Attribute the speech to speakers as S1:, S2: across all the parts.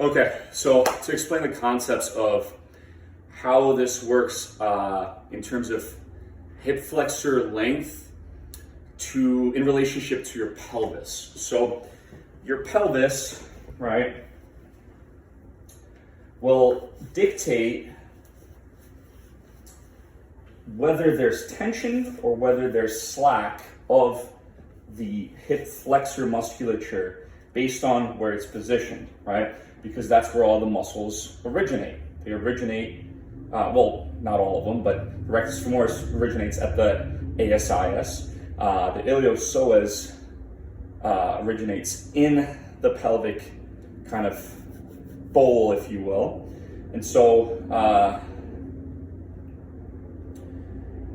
S1: Okay, so to explain the concepts of how this works in terms of hip flexor length in relationship to your pelvis. So your pelvis, right, will dictate whether there's tension or whether there's slack of the hip flexor musculature based on where it's positioned, right? Because that's where all the muscles originate. They originate, well, not all of them, but the rectus femoris originates at the ASIS. The iliopsoas originates in the pelvic kind of bowl, if you will. And so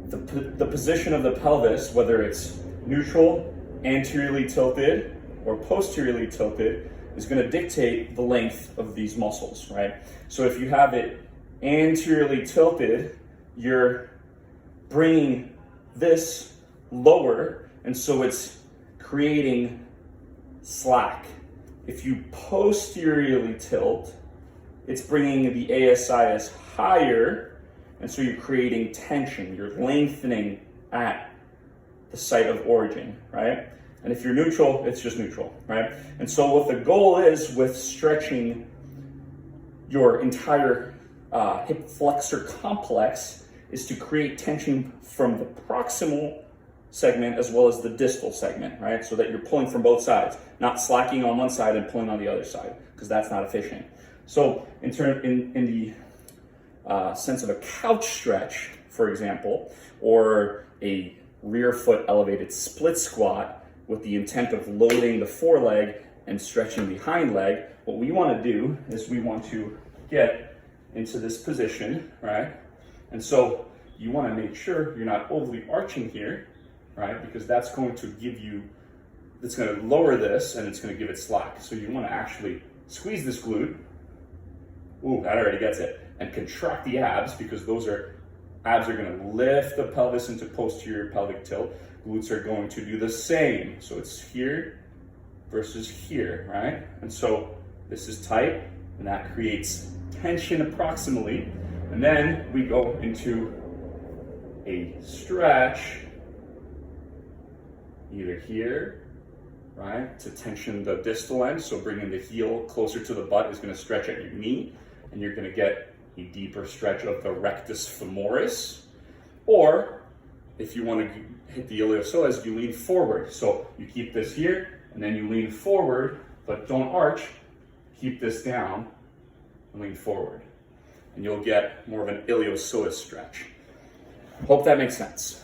S1: the position of the pelvis, whether it's neutral, anteriorly tilted, or posteriorly tilted, is going to dictate the length of these muscles, right? So if you have it anteriorly tilted, you're bringing this lower, and so it's creating slack. If you posteriorly tilt, it's bringing the ASIS higher, and so you're creating tension. You're lengthening at the site of origin, right? And if you're neutral, it's just neutral, right? And so what the goal is with stretching your entire hip flexor complex is to create tension from the proximal segment as well as the distal segment, right? So that you're pulling from both sides, not slacking on one side and pulling on the other side, because that's not efficient. So in the sense of a couch stretch, for example, or a rear foot elevated split squat with the intent of loading the foreleg and stretching the hind leg, what we want to do is we want to get into this position, right? And so you want to make sure you're not overly arching here, right? Because that's going to give you, it's going to lower this and it's going to give it slack. So you want to actually squeeze this glute. Ooh, that already gets it. And contract the abs, because abs are going to lift the pelvis into posterior pelvic tilt. Glutes are going to do the same. So it's here versus here, right? And so this is tight, and that creates tension approximately. And then we go into a stretch, either here, right, to tension the distal end. So bringing the heel closer to the butt is going to stretch at your knee, and you're going to get a deeper stretch of the rectus femoris. Or if you want to hit the iliopsoas, you lean forward. So you keep this here, and then you lean forward, but don't arch. Keep this down and lean forward. And you'll get more of an iliopsoas stretch. Hope that makes sense.